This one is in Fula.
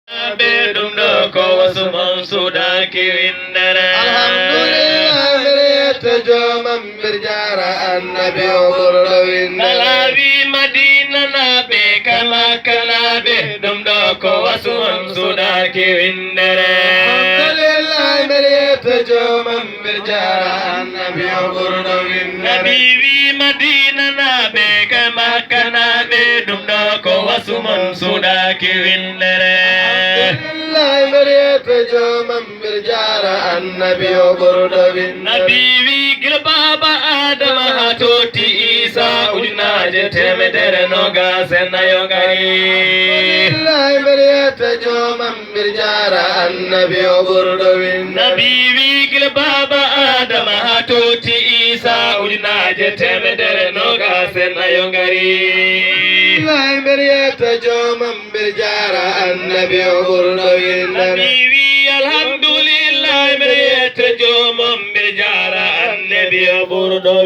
bedum do ko wasumon suda ki windara alhamdulillah miriyata jomam birjara annabi o ɓurɗo windere nalawi madina naɓe kala kalaɓe ɗum ɗo ko wasumon suda ki windere alhamdulillah miriyata jomam birjara annabi o ɓurɗo windere nabi wi madina naɓe kala kalaɓe ɗum ɗo ko wasumon suda ki windere مريت جومم برجارة النبي وبردوين نبي ويقل بابا آدم هاتوتي إيسا ودناج تمدر نوغا سنة يوغاري مريت جومم برجارة النبي وبردوين نبي ويقل بابا آدم هاتوتي إيسا ودناج تمدر نوغا سنة يوغاري مريت جومم برجارة النبي وبردوين نبي الحمد لله مريت جومم برجارة النبي وبردوين